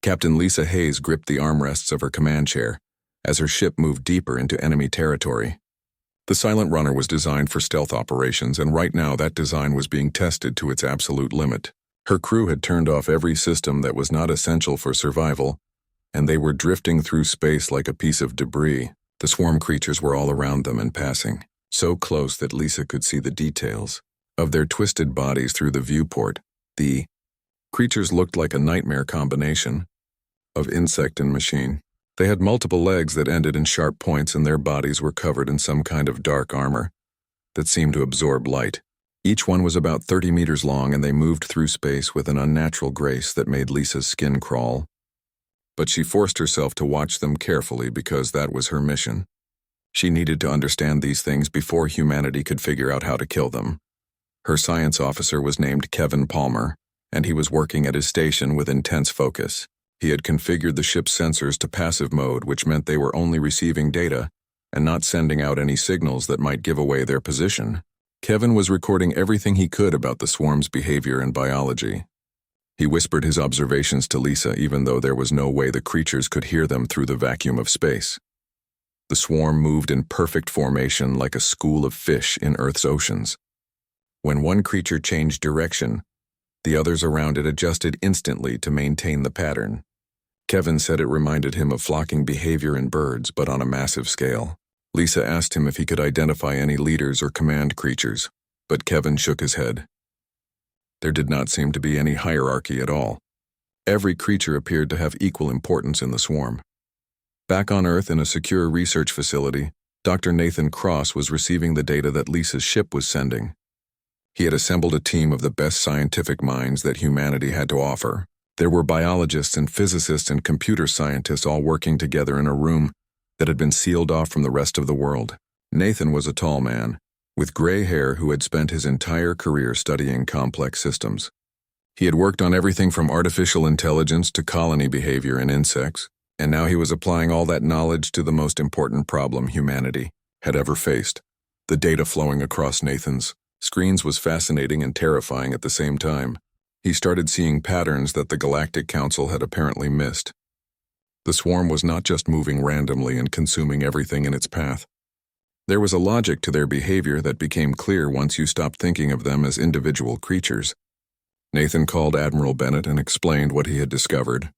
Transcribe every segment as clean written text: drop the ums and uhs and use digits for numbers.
Captain Lisa Hayes gripped the armrests of her command chair as her ship moved deeper into enemy territory. The Silent Runner was designed for stealth operations, and right now that design was being tested to its absolute limit. Her crew had turned off every system that was not essential for survival, and they were drifting through space like a piece of debris. The swarm creatures were all around them and passing, so close that Lisa could see the details of their twisted bodies through the viewport. The creatures looked like a nightmare combination of insect and machine. They had multiple legs that ended in sharp points, and their bodies were covered in some kind of dark armor that seemed to absorb light. Each one was about 30 meters long, and they moved through space with an unnatural grace that made Lisa's skin crawl. But she forced herself to watch them carefully because that was her mission. She needed to understand these things before humanity could figure out how to kill them. Her science officer was named Kevin Palmer, and he was working at his station with intense focus. He had configured the ship's sensors to passive mode, which meant they were only receiving data and not sending out any signals that might give away their position. Kevin was recording everything he could about the swarm's behavior and biology. He whispered his observations to Lisa, even though there was no way the creatures could hear them through the vacuum of space. The swarm moved in perfect formation like a school of fish in Earth's oceans. When one creature changed direction, the others around it adjusted instantly to maintain the pattern. Kevin said it reminded him of flocking behavior in birds, but on a massive scale. Lisa asked him if he could identify any leaders or command creatures, but Kevin shook his head. There did not seem to be any hierarchy at all. Every creature appeared to have equal importance in the swarm. Back on Earth in a secure research facility, Dr. Nathan Cross was receiving the data that Lisa's ship was sending. He had assembled a team of the best scientific minds that humanity had to offer. There were biologists and physicists and computer scientists all working together in a room that had been sealed off from the rest of the world. Nathan was a tall man, with gray hair, who had spent his entire career studying complex systems. He had worked on everything from artificial intelligence to colony behavior in insects, and now he was applying all that knowledge to the most important problem humanity had ever faced. The data flowing across Nathan's screens was fascinating and terrifying at the same time. He started seeing patterns that the Galactic Council had apparently missed. The swarm was not just moving randomly and consuming everything in its path. There was a logic to their behavior that became clear once you stopped thinking of them as individual creatures. Nathan called Admiral Bennett and explained what he had discovered.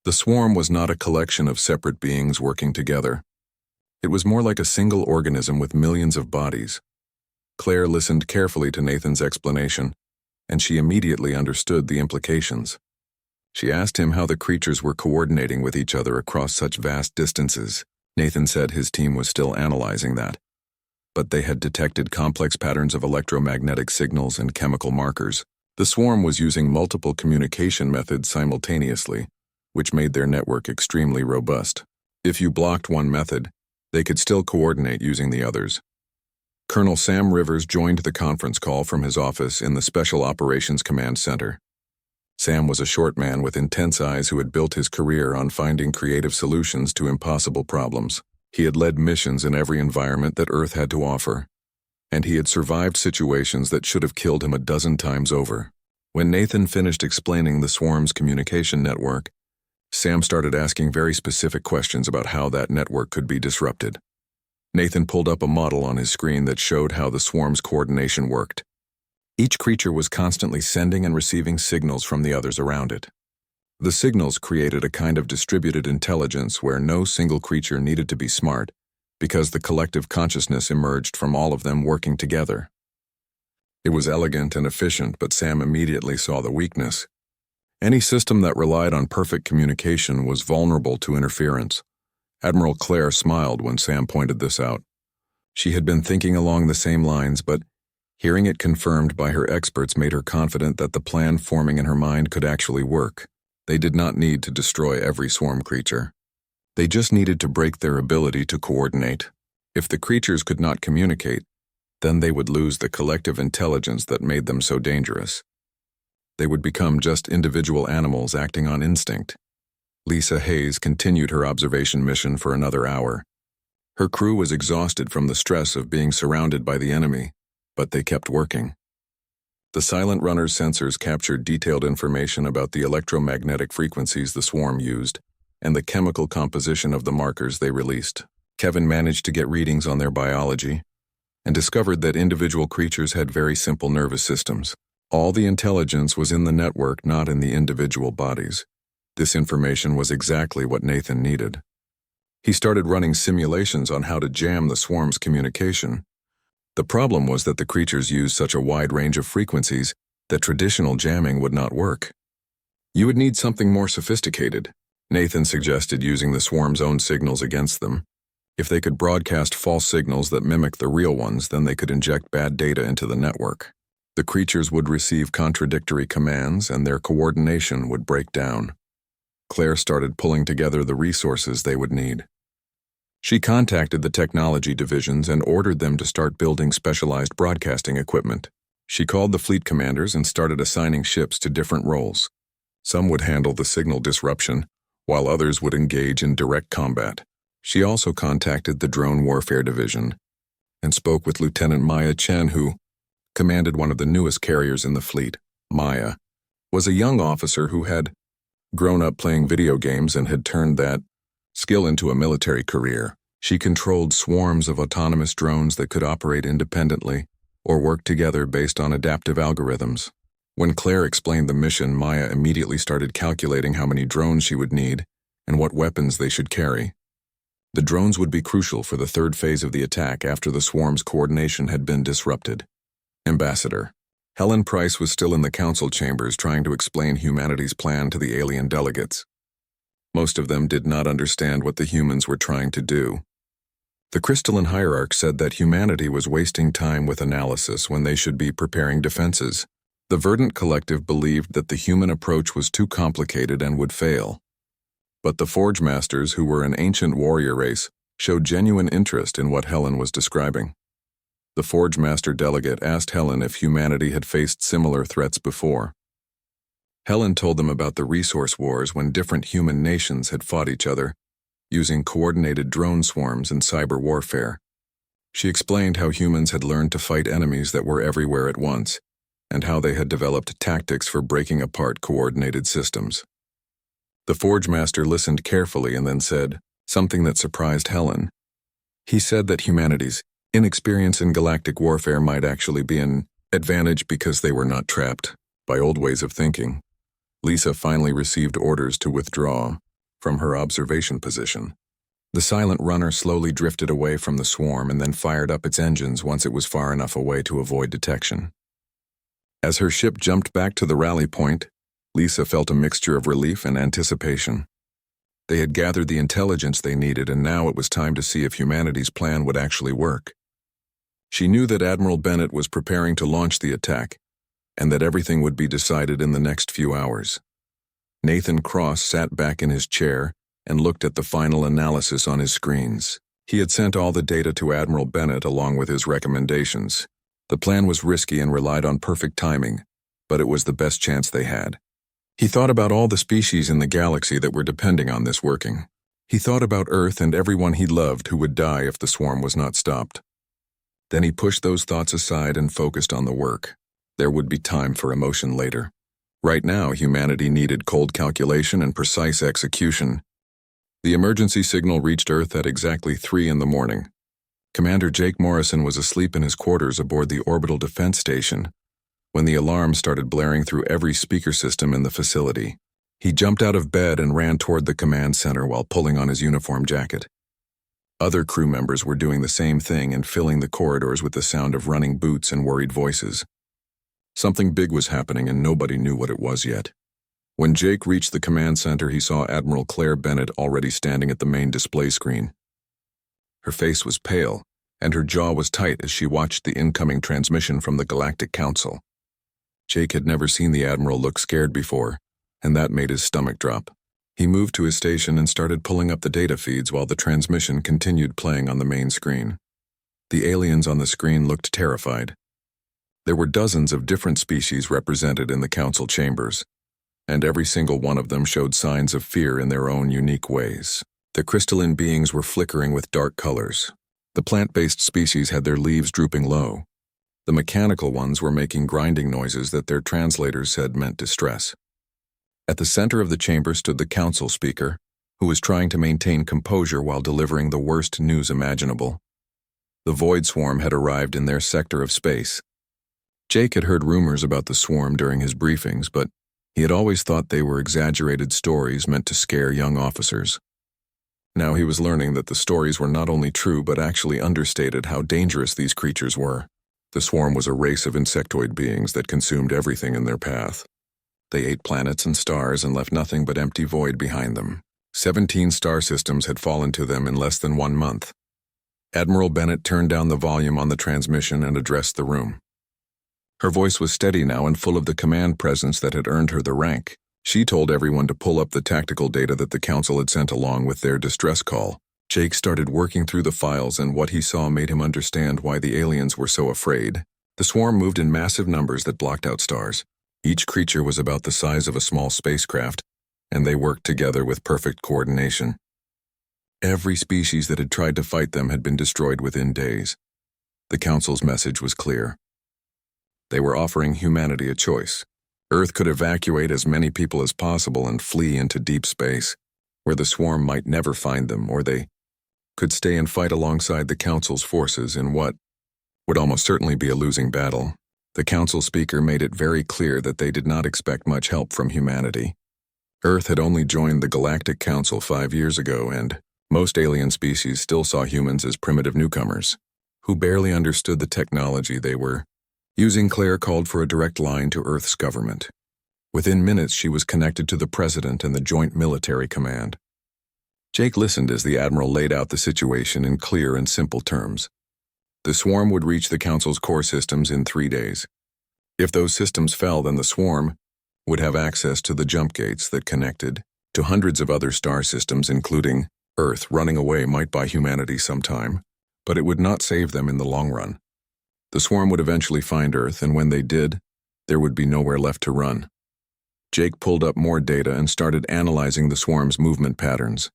The swarm was not a collection of separate beings working together. It was more like a single organism with millions of bodies. Claire listened carefully to Nathan's explanation, and she immediately understood the implications. She asked him how the creatures were coordinating with each other across such vast distances. Nathan said his team was still analyzing that, but they had detected complex patterns of electromagnetic signals and chemical markers. The swarm was using multiple communication methods simultaneously, which made their network extremely robust. If you blocked one method, they could still coordinate using the others. Colonel Sam Rivers joined the conference call from his office in the Special Operations Command Center. Sam was a short man with intense eyes who had built his career on finding creative solutions to impossible problems. He had led missions in every environment that Earth had to offer, and he had survived situations that should have killed him a dozen times over. When Nathan finished explaining the swarm's communication network, Sam started asking very specific questions about how that network could be disrupted. Nathan pulled up a model on his screen that showed how the swarm's coordination worked. Each creature was constantly sending and receiving signals from the others around it. The signals created a kind of distributed intelligence where no single creature needed to be smart, because the collective consciousness emerged from all of them working together. It was elegant and efficient, but Sam immediately saw the weakness. Any system that relied on perfect communication was vulnerable to interference. Admiral Claire smiled when Sam pointed this out. She had been thinking along the same lines, but hearing it confirmed by her experts made her confident that the plan forming in her mind could actually work. They did not need to destroy every swarm creature. They just needed to break their ability to coordinate. If the creatures could not communicate, then they would lose the collective intelligence that made them so dangerous. They would become just individual animals acting on instinct. Lisa Hayes continued her observation mission for another hour. Her crew was exhausted from the stress of being surrounded by the enemy, but they kept working. The Silent Runner's sensors captured detailed information about the electromagnetic frequencies the swarm used and the chemical composition of the markers they released. Kevin managed to get readings on their biology and discovered that individual creatures had very simple nervous systems. All the intelligence was in the network, not in the individual bodies. This information was exactly what Nathan needed. He started running simulations on how to jam the swarm's communication. The problem was that the creatures used such a wide range of frequencies that traditional jamming would not work. You would need something more sophisticated. Nathan suggested using the swarm's own signals against them. If they could broadcast false signals that mimic the real ones, then they could inject bad data into the network. The creatures would receive contradictory commands and their coordination would break down. Claire started pulling together the resources they would need. She contacted the technology divisions and ordered them to start building specialized broadcasting equipment. She called the fleet commanders and started assigning ships to different roles. Some would handle the signal disruption, while others would engage in direct combat. She also contacted the Drone Warfare Division and spoke with Lieutenant Maya Chen, who commanded one of the newest carriers in the fleet. Maya was a young officer who had grown up playing video games and had turned that skill into a military career. She controlled swarms of autonomous drones that could operate independently or work together based on adaptive algorithms. When Claire explained the mission, Maya immediately started calculating how many drones she would need and what weapons they should carry. The drones would be crucial for the third phase of the attack after the swarm's coordination had been disrupted. Ambassador Helen Price was still in the council chambers trying to explain humanity's plan to the alien delegates. Most of them did not understand what the humans were trying to do. The crystalline hierarch said that humanity was wasting time with analysis when they should be preparing defenses. The Verdant Collective believed that the human approach was too complicated and would fail. But the Forge Masters, who were an ancient warrior race, showed genuine interest in what Helen was describing. The Forge Master delegate asked Helen if humanity had faced similar threats before. Helen told them about the resource wars when different human nations had fought each other, using coordinated drone swarms and cyber warfare. She explained how humans had learned to fight enemies that were everywhere at once, and how they had developed tactics for breaking apart coordinated systems. The Forge Master listened carefully and then said something that surprised Helen. He said that humanity's inexperience in galactic warfare might actually be an advantage because they were not trapped by old ways of thinking. Lisa finally received orders to withdraw from her observation position. The Silent Runner slowly drifted away from the swarm and then fired up its engines once it was far enough away to avoid detection. As her ship jumped back to the rally point, Lisa felt a mixture of relief and anticipation. They had gathered the intelligence they needed, and now it was time to see if humanity's plan would actually work. She knew that Admiral Bennett was preparing to launch the attack, and that everything would be decided in the next few hours. Nathan Cross sat back in his chair and looked at the final analysis on his screens. He had sent all the data to Admiral Bennett along with his recommendations. The plan was risky and relied on perfect timing, but it was the best chance they had. He thought about all the species in the galaxy that were depending on this working. He thought about Earth and everyone he loved who would die if the swarm was not stopped. Then he pushed those thoughts aside and focused on the work. There would be time for emotion later. Right now, humanity needed cold calculation and precise execution. The emergency signal reached Earth at exactly 3 a.m. Commander Jake Morrison was asleep in his quarters aboard the Orbital Defense Station when the alarm started blaring through every speaker system in the facility. He jumped out of bed and ran toward the command center while pulling on his uniform jacket. Other crew members were doing the same thing and filling the corridors with the sound of running boots and worried voices. Something big was happening and nobody knew what it was yet. When Jake reached the command center, he saw Admiral Claire Bennett already standing at the main display screen. Her face was pale, and her jaw was tight as she watched the incoming transmission from the Galactic Council. Jake had never seen the Admiral look scared before, and that made his stomach drop. He moved to his station and started pulling up the data feeds while the transmission continued playing on the main screen. The aliens on the screen looked terrified. There were dozens of different species represented in the council chambers, and every single one of them showed signs of fear in their own unique ways. The crystalline beings were flickering with dark colors. The plant-based species had their leaves drooping low. The mechanical ones were making grinding noises that their translators said meant distress. At the center of the chamber stood the council speaker, who was trying to maintain composure while delivering the worst news imaginable. The Void Swarm had arrived in their sector of space. Jake had heard rumors about the swarm during his briefings, but he had always thought they were exaggerated stories meant to scare young officers. Now he was learning that the stories were not only true but actually understated how dangerous these creatures were. The swarm was a race of insectoid beings that consumed everything in their path. They ate planets and stars and left nothing but empty void behind them. 17 star systems had fallen to them in less than 1 month. Admiral Bennett turned down the volume on the transmission and addressed the room. Her voice was steady now and full of the command presence that had earned her the rank. She told everyone to pull up the tactical data that the Council had sent along with their distress call. Jake started working through the files, and what he saw made him understand why the aliens were so afraid. The swarm moved in massive numbers that blocked out stars. Each creature was about the size of a small spacecraft, and they worked together with perfect coordination. Every species that had tried to fight them had been destroyed within days. The Council's message was clear. They were offering humanity a choice. Earth could evacuate as many people as possible and flee into deep space, where the swarm might never find them, or they could stay and fight alongside the Council's forces in what would almost certainly be a losing battle. The Council speaker made it very clear that they did not expect much help from humanity. Earth had only joined the Galactic Council 5 years ago, and most alien species still saw humans as primitive newcomers, who barely understood the technology they were using. Claire called for a direct line to Earth's government. Within minutes, she was connected to the President and the Joint Military Command. Jake listened as the Admiral laid out the situation in clear and simple terms. The swarm would reach the Council's core systems in 3 days. If those systems fell, then the swarm would have access to the jump gates that connected to hundreds of other star systems, including Earth. Running away might buy humanity some time, but it would not save them in the long run. The swarm would eventually find Earth, and when they did, there would be nowhere left to run. Jake pulled up more data and started analyzing the swarm's movement patterns.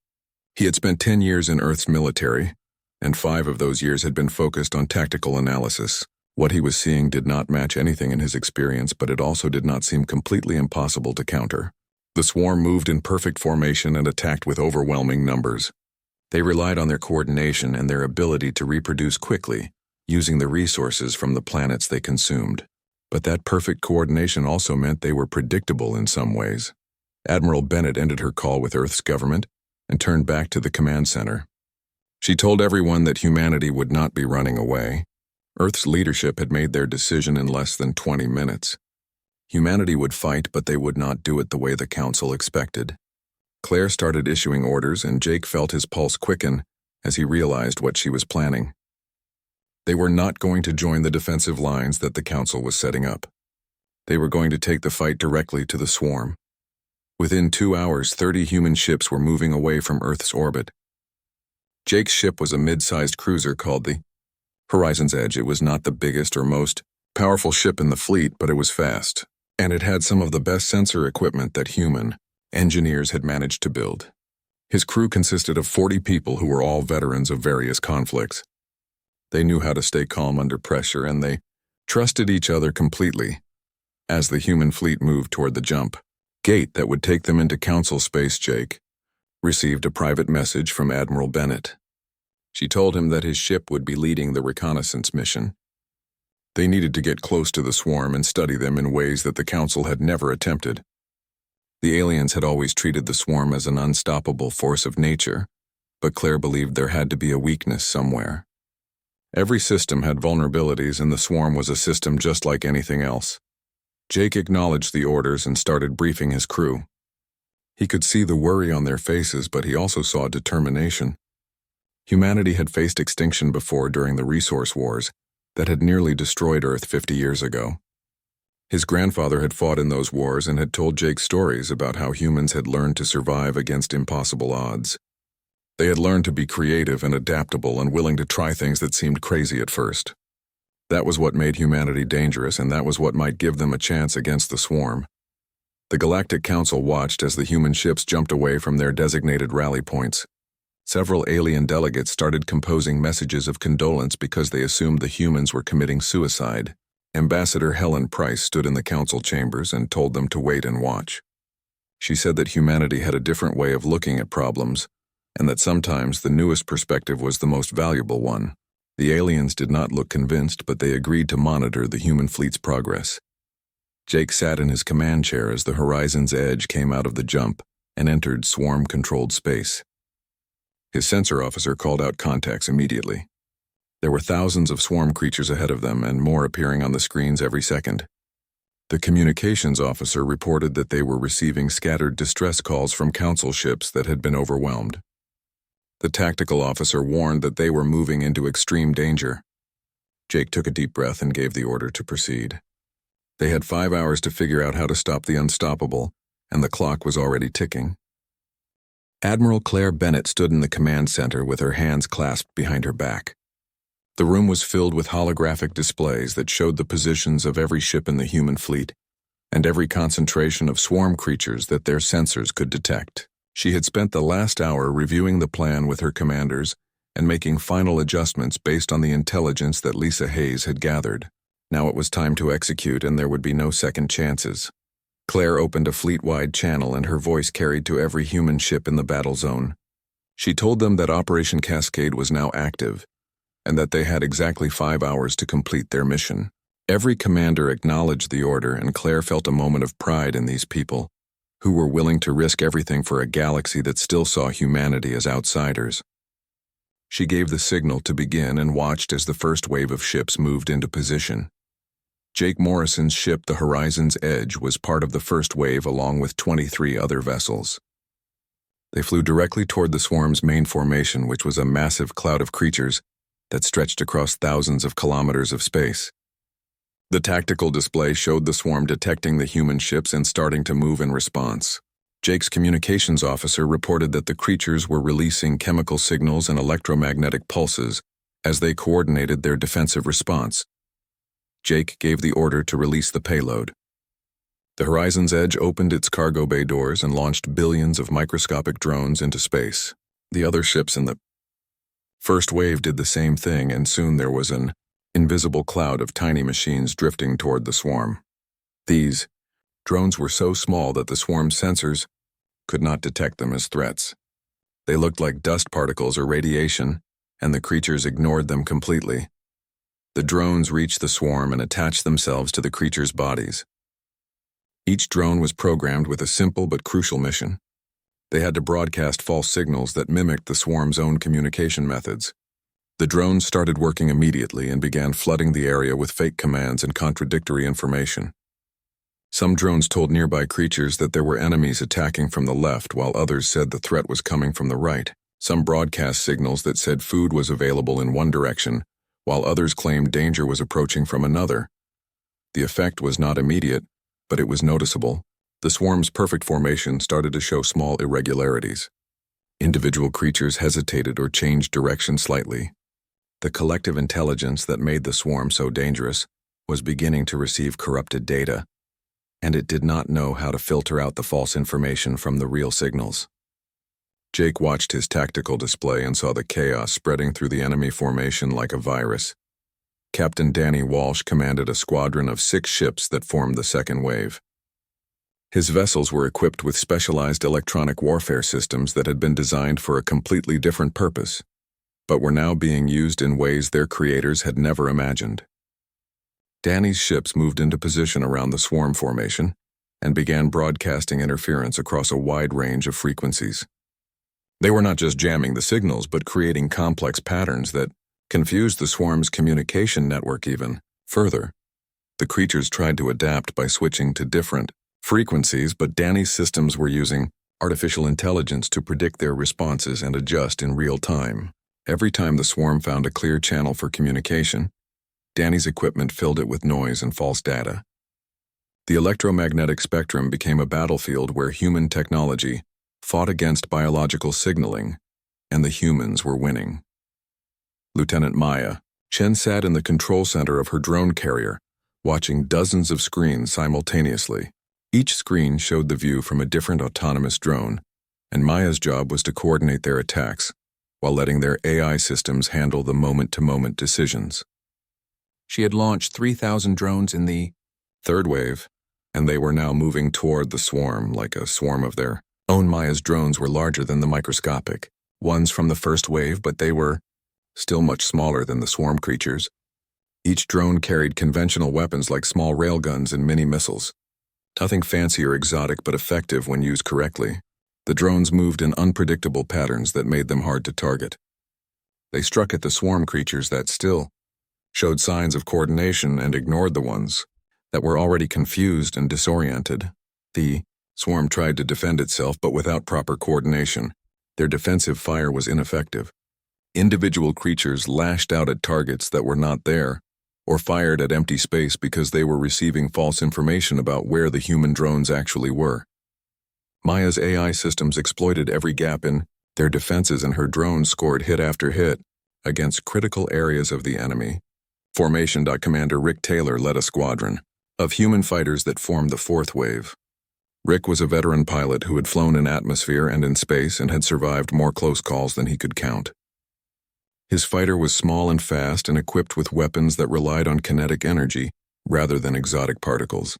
He had spent 10 years in Earth's military, and 5 of those years had been focused on tactical analysis. What he was seeing did not match anything in his experience, but it also did not seem completely impossible to counter. The swarm moved in perfect formation and attacked with overwhelming numbers. They relied on their coordination and their ability to reproduce quickly, using the resources from the planets they consumed. But that perfect coordination also meant they were predictable in some ways. Admiral Bennett ended her call with Earth's government and turned back to the command center. She told everyone that humanity would not be running away. Earth's leadership had made their decision in less than 20 minutes. Humanity would fight, but they would not do it the way the Council expected. Claire started issuing orders, and Jake felt his pulse quicken as he realized what she was planning. They were not going to join the defensive lines that the Council was setting up. They were going to take the fight directly to the swarm. Within 2 hours, 30 human ships were moving away from Earth's orbit. Jake's ship was a mid-sized cruiser called the Horizon's Edge. It was not the biggest or most powerful ship in the fleet, but it was fast, and it had some of the best sensor equipment that human engineers had managed to build. His crew consisted of 40 people who were all veterans of various conflicts. They knew how to stay calm under pressure, and they trusted each other completely. As the human fleet moved toward the jump gate that would take them into Council space, Jake received a private message from Admiral Bennett. She told him that his ship would be leading the reconnaissance mission. They needed to get close to the swarm and study them in ways that the Council had never attempted. The aliens had always treated the swarm as an unstoppable force of nature, but Claire believed there had to be a weakness somewhere. Every system had vulnerabilities, and the swarm was a system just like anything else. Jake acknowledged the orders and started briefing his crew. He could see the worry on their faces, but he also saw determination. Humanity had faced extinction before during the resource wars that had nearly destroyed Earth 50 years ago. His grandfather had fought in those wars and had told Jake stories about how humans had learned to survive against impossible odds. They had learned to be creative and adaptable and willing to try things that seemed crazy at first. That was what made humanity dangerous, and that was what might give them a chance against the swarm. The Galactic Council watched as the human ships jumped away from their designated rally points. Several alien delegates started composing messages of condolence because they assumed the humans were committing suicide. Ambassador Helen Price stood in the council chambers and told them to wait and watch. She said that humanity had a different way of looking at problems, and that sometimes the newest perspective was the most valuable one. The aliens did not look convinced, but they agreed to monitor the human fleet's progress. Jake sat in his command chair as the Horizon's Edge came out of the jump and entered swarm-controlled space. His sensor officer called out contacts immediately. There were thousands of swarm creatures ahead of them and more appearing on the screens every second. The communications officer reported that they were receiving scattered distress calls from council ships that had been overwhelmed. The tactical officer warned that they were moving into extreme danger. Jake took a deep breath and gave the order to proceed. They had 5 hours to figure out how to stop the unstoppable, and the clock was already ticking. Admiral Claire Bennett stood in the command center with her hands clasped behind her back. The room was filled with holographic displays that showed the positions of every ship in the human fleet and every concentration of swarm creatures that their sensors could detect. She had spent the last hour reviewing the plan with her commanders and making final adjustments based on the intelligence that Lisa Hayes had gathered. Now it was time to execute, and there would be no second chances. Claire opened a fleet-wide channel, and her voice carried to every human ship in the battle zone. She told them that Operation Cascade was now active, and that they had exactly 5 hours to complete their mission. Every commander acknowledged the order, and Claire felt a moment of pride in these people, who were willing to risk everything for a galaxy that still saw humanity as outsiders. She gave the signal to begin and watched as the first wave of ships moved into position. Jake Morrison's ship, the Horizon's Edge, was part of the first wave along with 23 other vessels. They flew directly toward the swarm's main formation, which was a massive cloud of creatures that stretched across thousands of kilometers of space. The tactical display showed the swarm detecting the human ships and starting to move in response. Jake's communications officer reported that the creatures were releasing chemical signals and electromagnetic pulses as they coordinated their defensive response. Jake gave the order to release the payload. The Horizon's Edge opened its cargo bay doors and launched billions of microscopic drones into space. The other ships in the first wave did the same thing, and soon there was an invisible cloud of tiny machines drifting toward the swarm. These drones were so small that the swarm's sensors could not detect them as threats. They looked like dust particles or radiation, and the creatures ignored them completely. The drones reached the swarm and attached themselves to the creatures' bodies. Each drone was programmed with a simple but crucial mission. They had to broadcast false signals that mimicked the swarm's own communication methods. The drones started working immediately and began flooding the area with fake commands and contradictory information. Some drones told nearby creatures that there were enemies attacking from the left, while others said the threat was coming from the right. Some broadcast signals that said food was available in one direction, while others claimed danger was approaching from another. The effect was not immediate, but it was noticeable. The swarm's perfect formation started to show small irregularities. Individual creatures hesitated or changed direction slightly. The collective intelligence that made the swarm so dangerous was beginning to receive corrupted data, and it did not know how to filter out the false information from the real signals. Jake watched his tactical display and saw the chaos spreading through the enemy formation like a virus. Captain Danny Walsh commanded a squadron of 6 ships that formed the second wave. His vessels were equipped with specialized electronic warfare systems that had been designed for a completely different purpose, but were now being used in ways their creators had never imagined. Danny's ships moved into position around the swarm formation and began broadcasting interference across a wide range of frequencies. They were not just jamming the signals, but creating complex patterns that confused the swarm's communication network even further. The creatures tried to adapt by switching to different frequencies, but Danny's systems were using artificial intelligence to predict their responses and adjust in real time. Every time the swarm found a clear channel for communication, Danny's equipment filled it with noise and false data. The electromagnetic spectrum became a battlefield where human technology fought against biological signaling, and the humans were winning. Lieutenant Maya Chen sat in the control center of her drone carrier, watching dozens of screens simultaneously. Each screen showed the view from a different autonomous drone, and Maya's job was to coordinate their attacks, while letting their AI systems handle the moment-to-moment decisions. She had launched 3,000 drones in the third wave, and they were now moving toward the swarm like a swarm of their own. Maya's drones were larger than the microscopic ones from the first wave, but they were still much smaller than the swarm creatures. Each drone carried conventional weapons like small railguns and mini-missiles. Nothing fancy or exotic, but effective when used correctly. The drones moved in unpredictable patterns that made them hard to target. They struck at the swarm creatures that still showed signs of coordination and ignored the ones that were already confused and disoriented. The swarm tried to defend itself, but without proper coordination, their defensive fire was ineffective. Individual creatures lashed out at targets that were not there, or fired at empty space because they were receiving false information about where the human drones actually were. Maya's AI systems exploited every gap in their defenses, and her drones scored hit after hit against critical areas of the enemy. Formation. Commander Rick Taylor led a squadron of human fighters that formed the fourth wave. Rick was a veteran pilot who had flown in atmosphere and in space and had survived more close calls than he could count. His fighter was small and fast and equipped with weapons that relied on kinetic energy rather than exotic particles.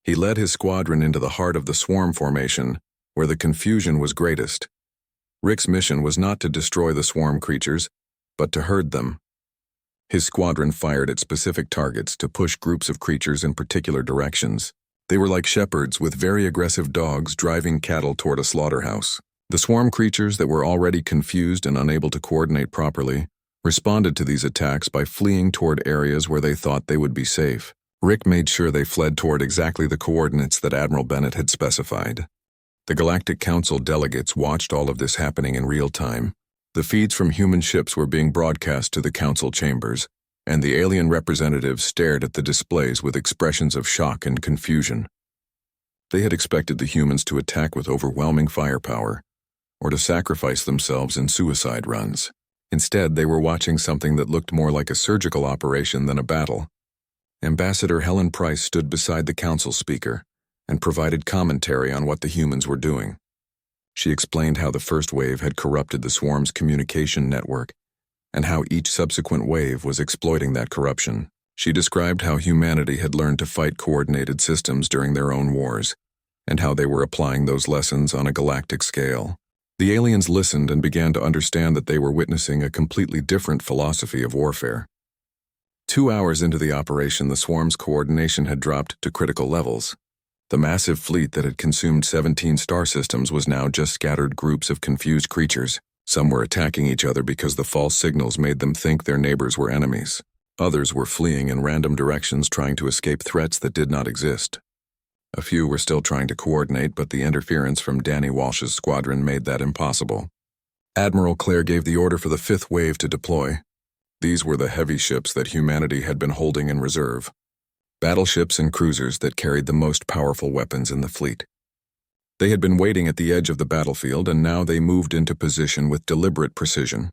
He led his squadron into the heart of the swarm formation, where the confusion was greatest. Rick's mission was not to destroy the swarm creatures, but to herd them. His squadron fired at specific targets to push groups of creatures in particular directions. They were like shepherds with very aggressive dogs driving cattle toward a slaughterhouse. The swarm creatures that were already confused and unable to coordinate properly responded to these attacks by fleeing toward areas where they thought they would be safe. Rick made sure they fled toward exactly the coordinates that Admiral Bennett had specified. The Galactic Council delegates watched all of this happening in real time. The feeds from human ships were being broadcast to the council chambers, and the alien representatives stared at the displays with expressions of shock and confusion. They had expected the humans to attack with overwhelming firepower, or to sacrifice themselves in suicide runs. Instead, they were watching something that looked more like a surgical operation than a battle. Ambassador Helen Price stood beside the council speaker and provided commentary on what the humans were doing. She explained how the first wave had corrupted the swarm's communication network and how each subsequent wave was exploiting that corruption. She described how humanity had learned to fight coordinated systems during their own wars, and how they were applying those lessons on a galactic scale. The aliens listened and began to understand that they were witnessing a completely different philosophy of warfare. 2 hours into the operation, the swarm's coordination had dropped to critical levels. The massive fleet that had consumed 17 star systems was now just scattered groups of confused creatures. Some were attacking each other because the false signals made them think their neighbors were enemies. Others were fleeing in random directions, trying to escape threats that did not exist. A few were still trying to coordinate, but the interference from Danny Walsh's squadron made that impossible. Admiral Claire gave the order for the fifth wave to deploy. These were the heavy ships that humanity had been holding in reserve. Battleships and cruisers that carried the most powerful weapons in the fleet. They had been waiting at the edge of the battlefield, and now they moved into position with deliberate precision.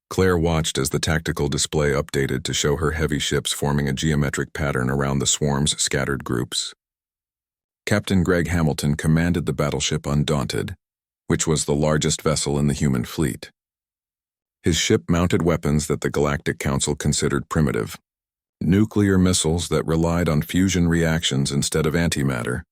Claire watched as the tactical display updated to show her heavy ships forming a geometric pattern around the swarm's scattered groups. Captain Greg Hamilton commanded the battleship Undaunted, which was the largest vessel in the human fleet. His ship mounted weapons that the Galactic Council considered primitive. Nuclear missiles that relied on fusion reactions instead of antimatter.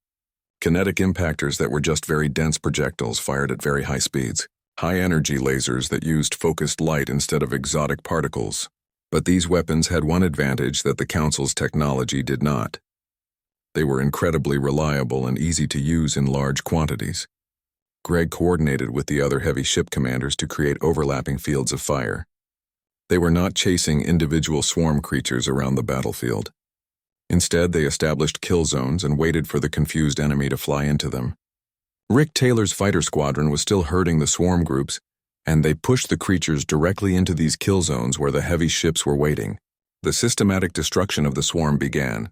Kinetic impactors that were just very dense projectiles fired at very high speeds. High-energy lasers that used focused light instead of exotic particles. But these weapons had one advantage that the Council's technology did not. They were incredibly reliable and easy to use in large quantities. Greg coordinated with the other heavy ship commanders to create overlapping fields of fire. They were not chasing individual swarm creatures around the battlefield. Instead, they established kill zones and waited for the confused enemy to fly into them. Rick Taylor's fighter squadron was still herding the swarm groups, and they pushed the creatures directly into these kill zones where the heavy ships were waiting. The systematic destruction of the swarm began.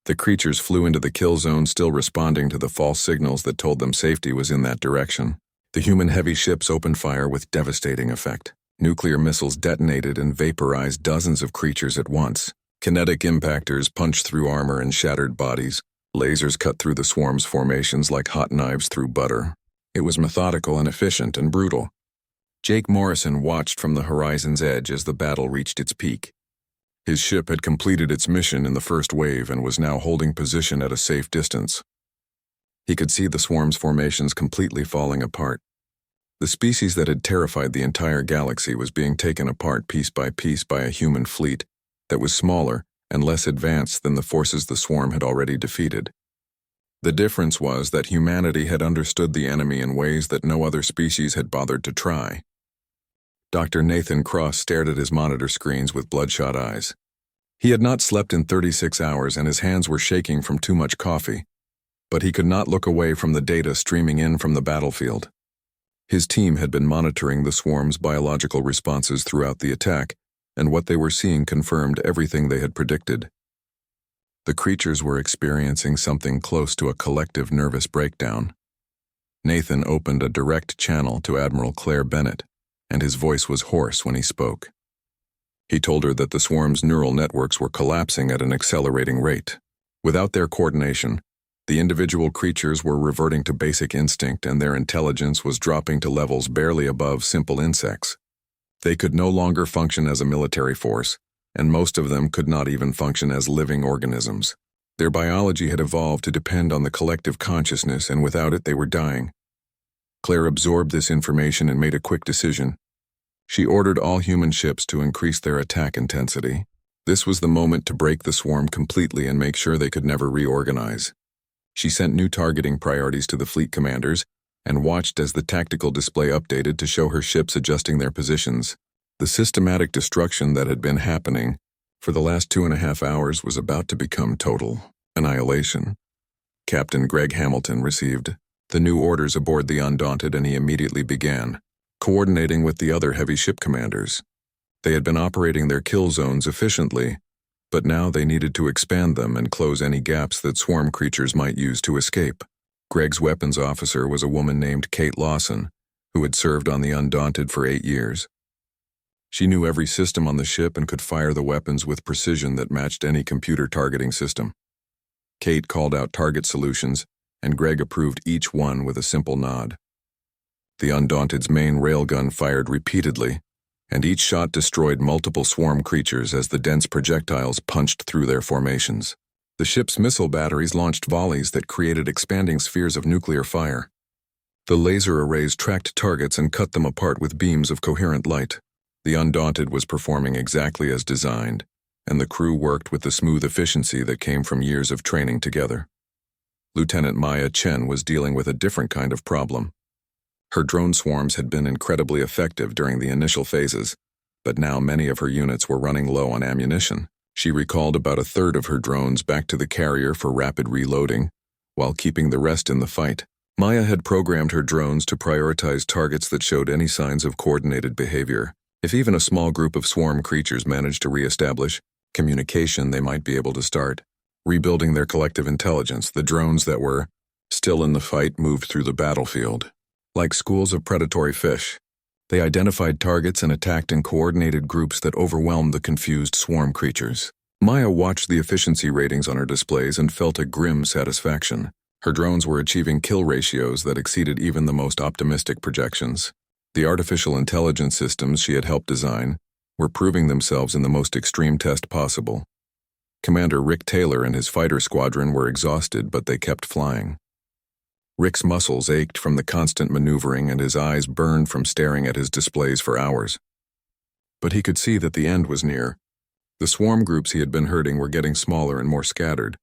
The creatures flew into the kill zone, still responding to the false signals that told them safety was in that direction. The human heavy ships opened fire with devastating effect. Nuclear missiles detonated and vaporized dozens of creatures at once. Kinetic impactors punched through armor and shattered bodies. Lasers cut through the swarm's formations like hot knives through butter. It was methodical and efficient and brutal. Jake Morrison watched from the horizon's edge as the battle reached its peak. His ship had completed its mission in the first wave and was now holding position at a safe distance. He could see the swarm's formations completely falling apart. The species that had terrified the entire galaxy was being taken apart piece by a human fleet that was smaller and less advanced than the forces the swarm had already defeated. The difference was that humanity had understood the enemy in ways that no other species had bothered to try. Dr. Nathan Cross stared at his monitor screens with bloodshot eyes. He had not slept in 36 hours and his hands were shaking from too much coffee, but he could not look away from the data streaming in from the battlefield. His team had been monitoring the swarm's biological responses throughout the attack, and what they were seeing confirmed everything they had predicted. The creatures were experiencing something close to a collective nervous breakdown. Nathan opened a direct channel to Admiral Claire Bennett, and his voice was hoarse when he spoke. He told her that the swarm's neural networks were collapsing at an accelerating rate. Without their coordination, the individual creatures were reverting to basic instinct and their intelligence was dropping to levels barely above simple insects. They could no longer function as a military force, and most of them could not even function as living organisms. Their biology had evolved to depend on the collective consciousness, and without it they were dying. Claire absorbed this information and made a quick decision. She ordered all human ships to increase their attack intensity. This was the moment to break the swarm completely and make sure they could never reorganize. She sent new targeting priorities to the fleet commanders and watched as the tactical display updated to show her ships adjusting their positions. The systematic destruction that had been happening for the last 2.5 hours was about to become total annihilation. Captain Greg Hamilton received the new orders aboard the Undaunted, and he immediately began coordinating with the other heavy ship commanders. They had been operating their kill zones efficiently, but now they needed to expand them and close any gaps that swarm creatures might use to escape. Greg's weapons officer was a woman named Kate Lawson, who had served on the Undaunted for 8 years. She knew every system on the ship and could fire the weapons with precision that matched any computer targeting system. Kate called out target solutions, and Greg approved each one with a simple nod. The Undaunted's main railgun fired repeatedly, and each shot destroyed multiple swarm creatures as the dense projectiles punched through their formations. The ship's missile batteries launched volleys that created expanding spheres of nuclear fire. The laser arrays tracked targets and cut them apart with beams of coherent light. The Undaunted was performing exactly as designed, and the crew worked with the smooth efficiency that came from years of training together. Lieutenant Maya Chen was dealing with a different kind of problem. Her drone swarms had been incredibly effective during the initial phases, but now many of her units were running low on ammunition. She recalled about 1/3 of her drones back to the carrier for rapid reloading, while keeping the rest in the fight. Maya had programmed her drones to prioritize targets that showed any signs of coordinated behavior. If even a small group of swarm creatures managed to re-establish communication, they might be able to start rebuilding their collective intelligence. The drones that were still in the fight moved through the battlefield like schools of predatory fish. They identified targets and attacked in coordinated groups that overwhelmed the confused swarm creatures. Maya watched the efficiency ratings on her displays and felt a grim satisfaction. Her drones were achieving kill ratios that exceeded even the most optimistic projections. The artificial intelligence systems she had helped design were proving themselves in the most extreme test possible. Commander Rick Taylor and his fighter squadron were exhausted, but they kept flying. Rick's muscles ached from the constant maneuvering and his eyes burned from staring at his displays for hours. But he could see that the end was near. The swarm groups he had been herding were getting smaller and more scattered.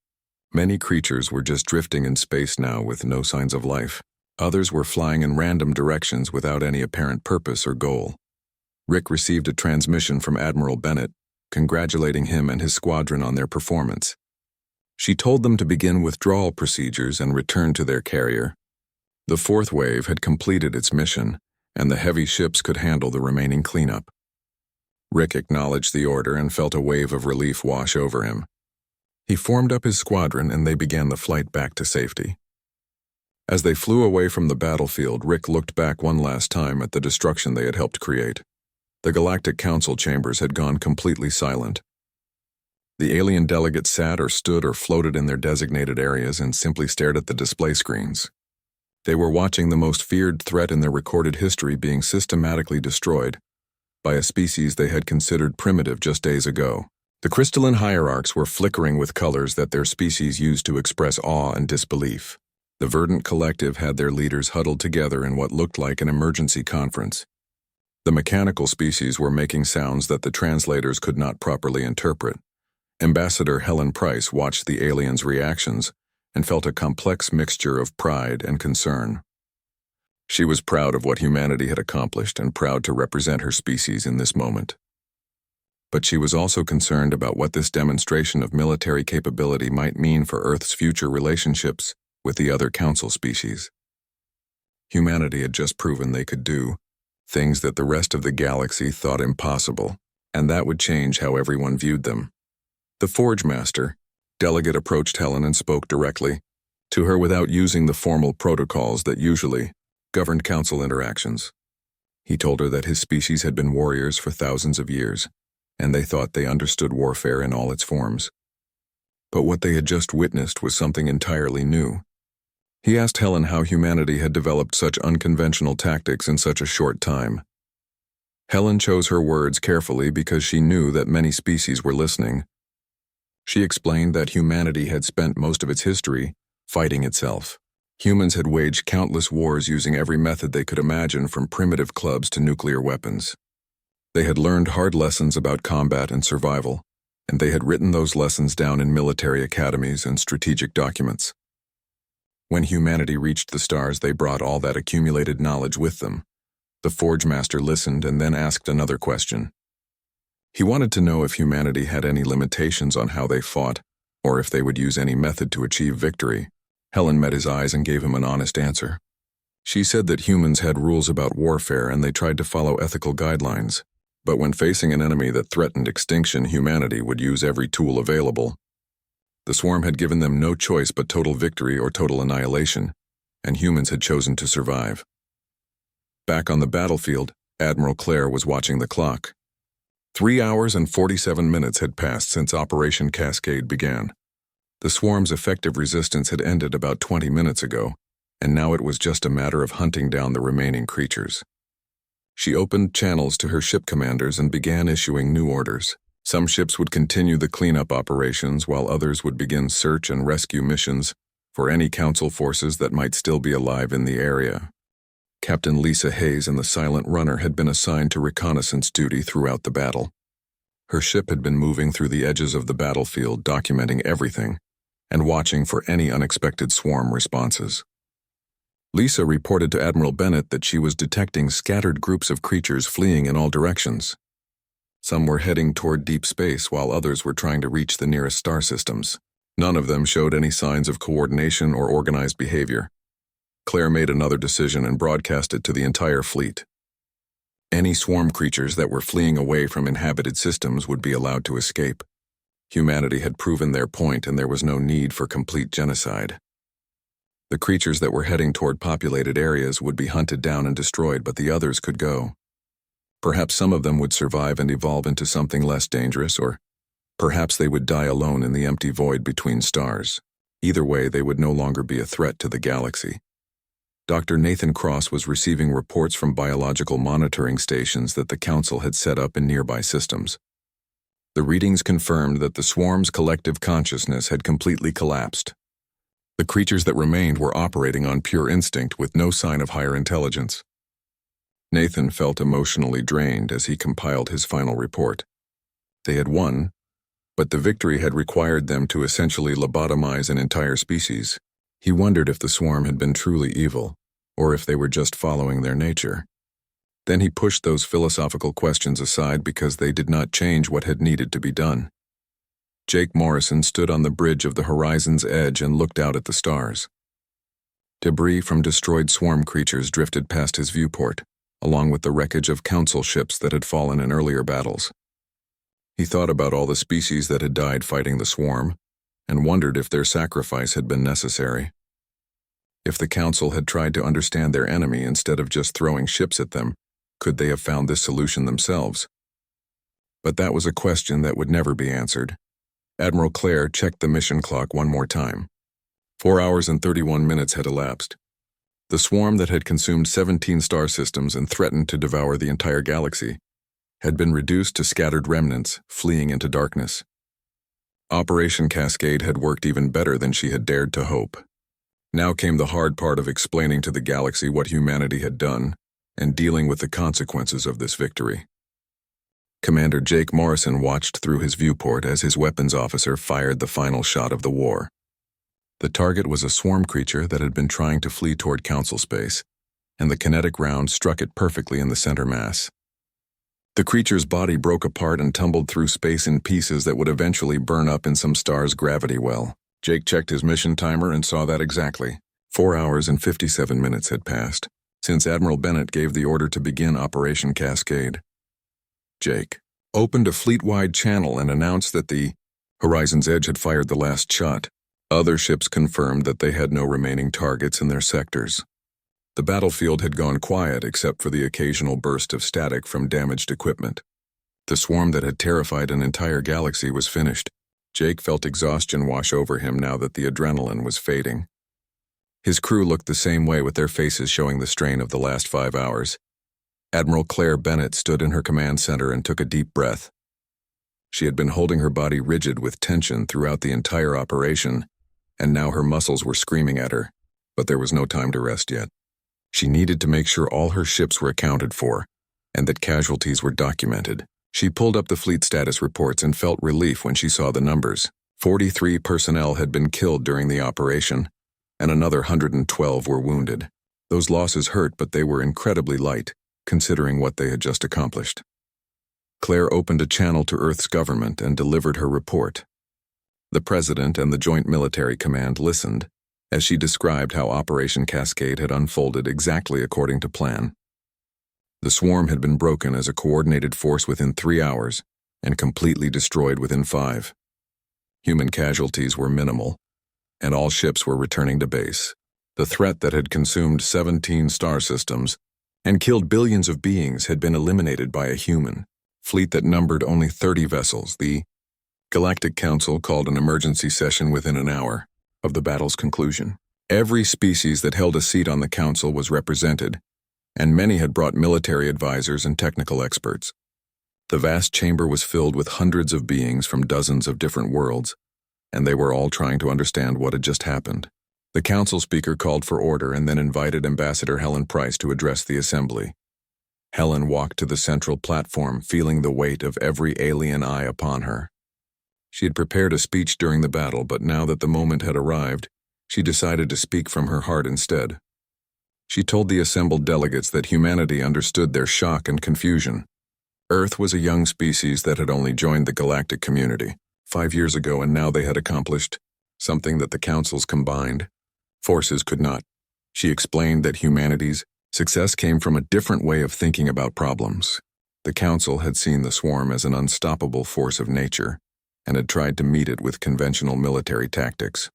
Many creatures were just drifting in space now with no signs of life. Others were flying in random directions without any apparent purpose or goal. Rick received a transmission from Admiral Bennett, congratulating him and his squadron on their performance. She told them to begin withdrawal procedures and return to their carrier. The 4th wave had completed its mission, and the heavy ships could handle the remaining cleanup. Rick acknowledged the order and felt a wave of relief wash over him. He formed up his squadron and they began the flight back to safety. As they flew away from the battlefield, Rick looked back one last time at the destruction they had helped create. The Galactic Council chambers had gone completely silent. The alien delegates sat or stood or floated in their designated areas and simply stared at the display screens. They were watching the most feared threat in their recorded history being systematically destroyed by a species they had considered primitive just days ago. The crystalline hierarchs were flickering with colors that their species used to express awe and disbelief. The Verdant Collective had their leaders huddled together in what looked like an emergency conference. The mechanical species were making sounds that the translators could not properly interpret. Ambassador Helen Price watched the aliens' reactions and felt a complex mixture of pride and concern. She was proud of what humanity had accomplished and proud to represent her species in this moment. But she was also concerned about what this demonstration of military capability might mean for Earth's future relationships with the other Council species. Humanity had just proven they could do things that the rest of the galaxy thought impossible, and that would change how everyone viewed them. The Forge Master, Delegate, approached Helen and spoke directly to her without using the formal protocols that usually governed Council interactions. He told her that his species had been warriors for thousands of years, and they thought they understood warfare in all its forms. But what they had just witnessed was something entirely new. He asked Helen how humanity had developed such unconventional tactics in such a short time. Helen chose her words carefully because she knew that many species were listening. She explained that humanity had spent most of its history fighting itself. Humans had waged countless wars using every method they could imagine, from primitive clubs to nuclear weapons. They had learned hard lessons about combat and survival, and they had written those lessons down in military academies and strategic documents. When humanity reached the stars, they brought all that accumulated knowledge with them. The Forge Master listened and then asked another question. He wanted to know if humanity had any limitations on how they fought, or if they would use any method to achieve victory. Helen met his eyes and gave him an honest answer. She said that humans had rules about warfare and they tried to follow ethical guidelines, but when facing an enemy that threatened extinction, humanity would use every tool available. The swarm had given them no choice but total victory or total annihilation, and humans had chosen to survive. Back on the battlefield, Admiral Claire was watching the clock. 3 hours and 47 minutes had passed since Operation Cascade began. The swarm's effective resistance had ended about 20 minutes ago, and now it was just a matter of hunting down the remaining creatures. She opened channels to her ship commanders and began issuing new orders. Some ships would continue the cleanup operations, while others would begin search and rescue missions for any Council forces that might still be alive in the area. Captain Lisa Hayes and the Silent Runner had been assigned to reconnaissance duty throughout the battle. Her ship had been moving through the edges of the battlefield, documenting everything and watching for any unexpected swarm responses. Lisa reported to Admiral Bennett that she was detecting scattered groups of creatures fleeing in all directions. Some were heading toward deep space, while others were trying to reach the nearest star systems. None of them showed any signs of coordination or organized behavior. Claire made another decision and broadcast it to the entire fleet. Any swarm creatures that were fleeing away from inhabited systems would be allowed to escape. Humanity had proven their point, and there was no need for complete genocide. The creatures that were heading toward populated areas would be hunted down and destroyed, but the others could go. Perhaps some of them would survive and evolve into something less dangerous, or perhaps they would die alone in the empty void between stars. Either way, they would no longer be a threat to the galaxy. Dr. Nathan Cross was receiving reports from biological monitoring stations that the Council had set up in nearby systems. The readings confirmed that the swarm's collective consciousness had completely collapsed. The creatures that remained were operating on pure instinct with no sign of higher intelligence. Nathan felt emotionally drained as he compiled his final report. They had won, but the victory had required them to essentially lobotomize an entire species. He wondered if the swarm had been truly evil, or if they were just following their nature. Then he pushed those philosophical questions aside because they did not change what had needed to be done. Jake Morrison stood on the bridge of the horizon's edge and looked out at the stars. Debris from destroyed swarm creatures drifted past his viewport, along with the wreckage of Council ships that had fallen in earlier battles. He thought about all the species that had died fighting the swarm, and wondered if their sacrifice had been necessary. If the Council had tried to understand their enemy instead of just throwing ships at them, could they have found this solution themselves? But that was a question that would never be answered. Admiral Claire checked the mission clock one more time. 4 hours and 31 minutes had elapsed. The swarm that had consumed 17 star systems and threatened to devour the entire galaxy had been reduced to scattered remnants, fleeing into darkness. Operation Cascade had worked even better than she had dared to hope. Now came the hard part of explaining to the galaxy what humanity had done and dealing with the consequences of this victory. Commander Jake Morrison watched through his viewport as his weapons officer fired the final shot of the war. The target was a swarm creature that had been trying to flee toward Council space, and the kinetic round struck it perfectly in the center mass. The creature's body broke apart and tumbled through space in pieces that would eventually burn up in some star's gravity well. Jake checked his mission timer and saw that exactly. 4 hours and 57 minutes had passed since Admiral Bennett gave the order to begin Operation Cascade. Jake opened a fleet-wide channel and announced that the Horizon's Edge had fired the last shot. Other ships confirmed that they had no remaining targets in their sectors. The battlefield had gone quiet except for the occasional burst of static from damaged equipment. The swarm that had terrified an entire galaxy was finished. Jake felt exhaustion wash over him now that the adrenaline was fading. His crew looked the same way with their faces showing the strain of the last 5 hours. Admiral Claire Bennett stood in her command center and took a deep breath. She had been holding her body rigid with tension throughout the entire operation, and now her muscles were screaming at her, but there was no time to rest yet. She needed to make sure all her ships were accounted for, and that casualties were documented. She pulled up the fleet status reports and felt relief when she saw the numbers. 43 personnel had been killed during the operation, and another 112 were wounded. Those losses hurt, but they were incredibly light, considering what they had just accomplished. Claire opened a channel to Earth's government and delivered her report. The President and the Joint Military Command listened as she described how Operation Cascade had unfolded exactly according to plan. The swarm had been broken as a coordinated force within 3 hours and completely destroyed within 5. Human casualties were minimal, and all ships were returning to base. The threat that had consumed 17 star systems and killed billions of beings had been eliminated by a human fleet that numbered only 30 vessels. The Galactic Council called an emergency session within an hour of the battle's conclusion. Every species that held a seat on the council was represented, and many had brought military advisors and technical experts. The vast chamber was filled with hundreds of beings from dozens of different worlds, and they were all trying to understand what had just happened. The council speaker called for order and then invited Ambassador Helen Price to address the assembly. Helen walked to the central platform, feeling the weight of every alien eye upon her. She had prepared a speech during the battle, but now that the moment had arrived, she decided to speak from her heart instead. She told the assembled delegates that humanity understood their shock and confusion. Earth was a young species that had only joined the galactic community 5 years ago, and now they had accomplished something that the council's combined forces could not. She explained that humanity's success came from a different way of thinking about problems. The council had seen the swarm as an unstoppable force of nature and had tried to meet it with conventional military tactics.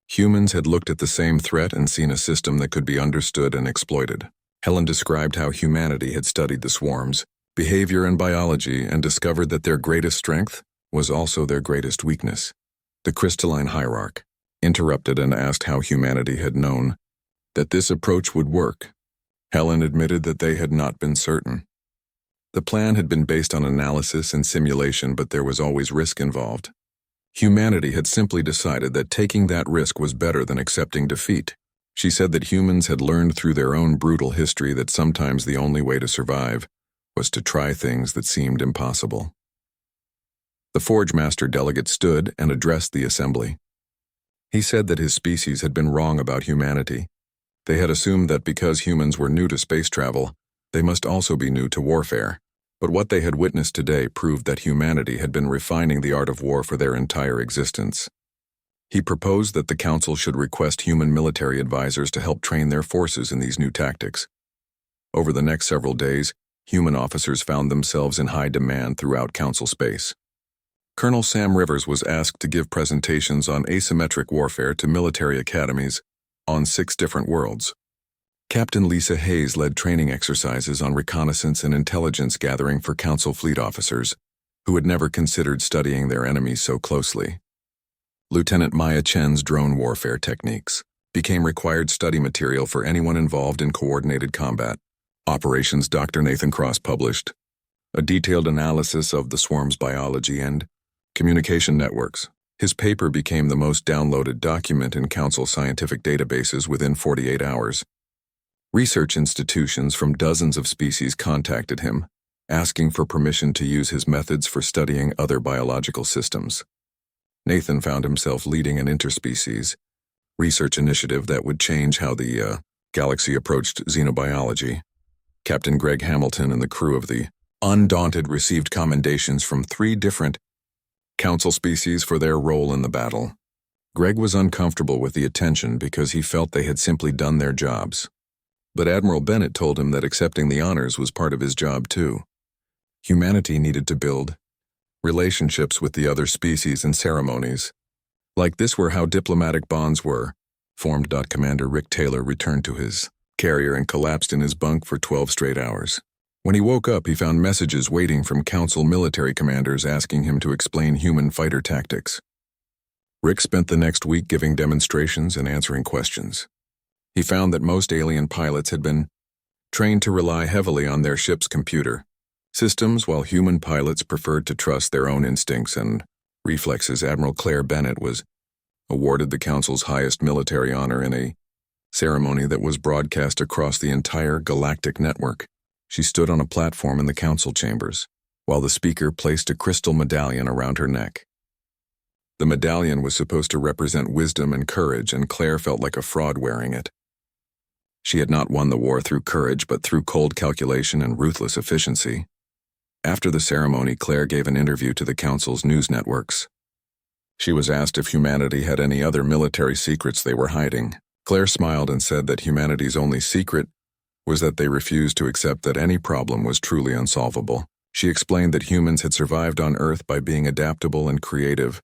Humans had looked at the same threat and seen a system that could be understood and exploited. Helen described how humanity had studied the swarm's behavior and biology and discovered that their greatest strength was also their greatest weakness. The crystalline hierarch interrupted and asked how humanity had known that this approach would work. Helen admitted that they had not been certain. The plan had been based on analysis and simulation, but there was always risk involved. Humanity had simply decided that taking that risk was better than accepting defeat. She said that humans had learned through their own brutal history that sometimes the only way to survive was to try things that seemed impossible. The Forge Master delegate stood and addressed the assembly. He said that his species had been wrong about humanity. They had assumed that because humans were new to space travel, they must also be new to warfare. But what they had witnessed today proved that humanity had been refining the art of war for their entire existence. He proposed that the council should request human military advisors to help train their forces in these new tactics. Over the next several days, human officers found themselves in high demand throughout council space. Colonel Sam Rivers was asked to give presentations on asymmetric warfare to military academies on 6 different worlds. Captain Lisa Hayes led training exercises on reconnaissance and intelligence gathering for council fleet officers who had never considered studying their enemies so closely. Lieutenant Maya Chen's drone warfare techniques became required study material for anyone involved in coordinated combat. Operations Dr. Nathan Cross published a detailed analysis of the swarm's biology and communication networks. His paper became the most downloaded document in Council scientific databases within 48 hours. Research institutions from dozens of species contacted him, asking for permission to use his methods for studying other biological systems. Nathan found himself leading an interspecies research initiative that would change how the galaxy approached xenobiology. Captain Greg Hamilton and the crew of the Undaunted received commendations from 3 different Council species for their role in the battle. Greg was uncomfortable with the attention because he felt they had simply done their jobs. But Admiral Bennett told him that accepting the honors was part of his job too. Humanity needed to build relationships with the other species and ceremonies. Like this were how diplomatic bonds were formed. Commander Rick Taylor returned to his carrier and collapsed in his bunk for 12 straight hours. When he woke up, he found messages waiting from Council military commanders asking him to explain human fighter tactics. Rick spent the next week giving demonstrations and answering questions. He found that most alien pilots had been trained to rely heavily on their ship's computer systems, while human pilots preferred to trust their own instincts and reflexes. Admiral Claire Bennett was awarded the Council's highest military honor in a ceremony that was broadcast across the entire Galactic network. She stood on a platform in the Council chambers, while the speaker placed a crystal medallion around her neck. The medallion was supposed to represent wisdom and courage, and Claire felt like a fraud wearing it. She had not won the war through courage, but through cold calculation and ruthless efficiency. After the ceremony, Claire gave an interview to the Council's news networks. She was asked if humanity had any other military secrets they were hiding. Claire smiled and said that humanity's only secret was that they refused to accept that any problem was truly unsolvable. She explained that humans had survived on Earth by being adaptable and creative,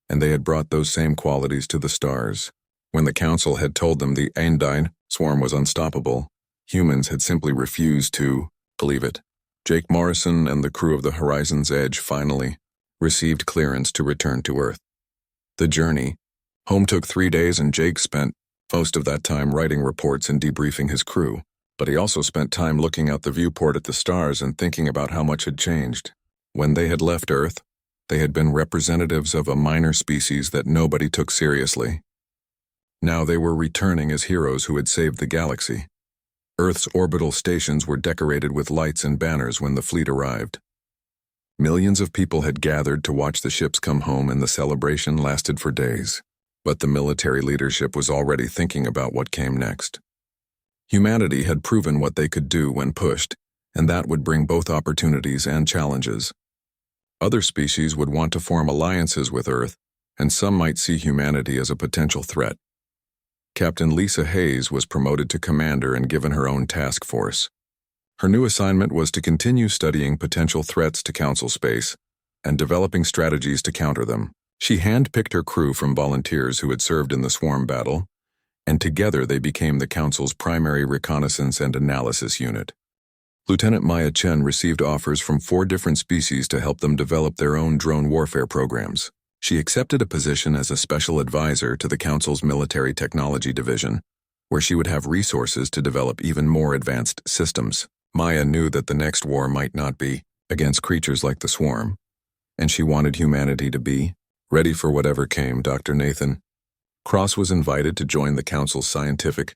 and they had brought those same qualities to the stars. When the Council had told them the Andine swarm was unstoppable, humans had simply refused to believe it. Jake Morrison and the crew of the Horizon's Edge finally received clearance to return to Earth. The journey home took 3 days, and Jake spent most of that time writing reports and debriefing his crew. But he also spent time looking out the viewport at the stars and thinking about how much had changed. When they had left Earth, they had been representatives of a minor species that nobody took seriously. Now they were returning as heroes who had saved the galaxy. Earth's orbital stations were decorated with lights and banners when the fleet arrived. Millions of people had gathered to watch the ships come home, and the celebration lasted for days. But the military leadership was already thinking about what came next. Humanity had proven what they could do when pushed, and that would bring both opportunities and challenges. Other species would want to form alliances with Earth, and some might see humanity as a potential threat. Captain Lisa Hayes was promoted to commander and given her own task force. Her new assignment was to continue studying potential threats to Council space and developing strategies to counter them. She handpicked her crew from volunteers who had served in the swarm battle, and together they became the Council's primary reconnaissance and analysis unit. Lieutenant Maya Chen received offers from 4 different species to help them develop their own drone warfare programs. She accepted a position as a special advisor to the Council's Military Technology Division, where she would have resources to develop even more advanced systems. Maya knew that the next war might not be against creatures like the swarm, and she wanted humanity to be ready for whatever came. Dr. Nathan Cross was invited to join the Council's scientific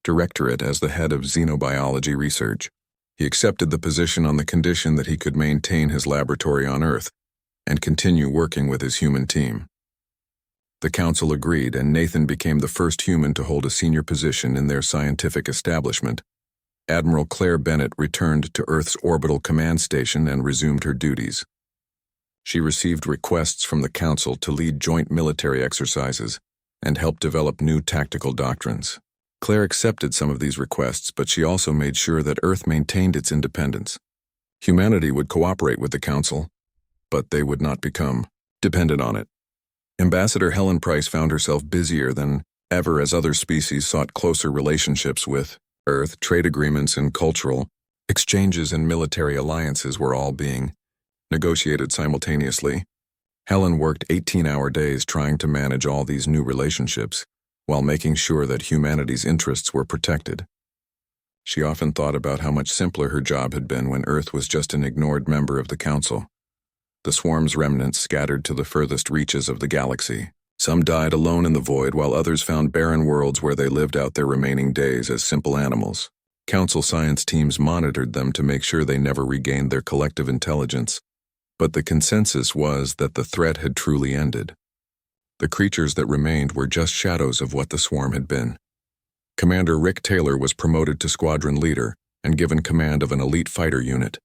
directorate as the head of xenobiology research. He accepted the position on the condition that he could maintain his laboratory on Earth and continue working with his human team. The Council agreed, and Nathan became the first human to hold a senior position in their scientific establishment. Admiral Claire Bennett returned to Earth's orbital command station and resumed her duties. She received requests from the Council to lead joint military exercises and help develop new tactical doctrines. Claire accepted some of these requests, but she also made sure that Earth maintained its independence. Humanity would cooperate with the Council, but they would not become dependent on it. Ambassador Helen Price found herself busier than ever as other species sought closer relationships with Earth. Trade agreements and cultural exchanges and military alliances were all being negotiated simultaneously. Helen worked 18-hour days trying to manage all these new relationships, while making sure that humanity's interests were protected. She often thought about how much simpler her job had been when Earth was just an ignored member of the Council. The swarm's remnants scattered to the furthest reaches of the galaxy. Some died alone in the void, while others found barren worlds where they lived out their remaining days as simple animals. Council science teams monitored them to make sure they never regained their collective intelligence, but the consensus was that the threat had truly ended. The creatures that remained were just shadows of what the swarm had been. Commander Rick Taylor was promoted to squadron leader and given command of an elite fighter unit.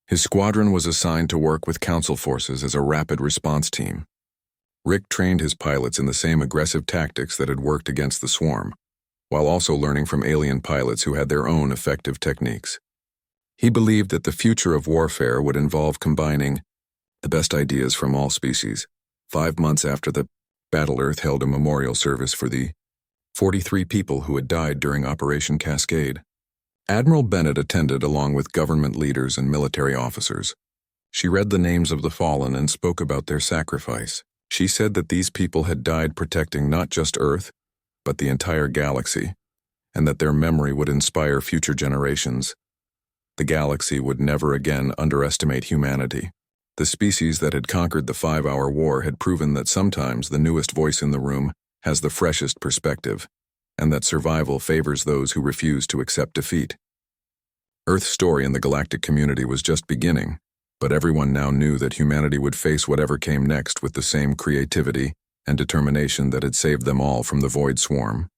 His squadron was assigned to work with Council forces as a rapid response team. Rick trained his pilots in the same aggressive tactics that had worked against the swarm, while also learning from alien pilots who had their own effective techniques. He believed that the future of warfare would involve combining the best ideas from all species. 5 months after the battle, Earth held a memorial service for the 43 people who had died during Operation Cascade. Admiral Bennett attended along with government leaders and military officers. She read the names of the fallen and spoke about their sacrifice. She said that these people had died protecting not just Earth, but the entire galaxy, and that their memory would inspire future generations. The galaxy would never again underestimate humanity. The species that had conquered the 5-hour war had proven that sometimes the newest voice in the room has the freshest perspective, and that survival favors those who refuse to accept defeat. Earth's story in the galactic community was just beginning, but everyone now knew that humanity would face whatever came next with the same creativity and determination that had saved them all from the Void Swarm.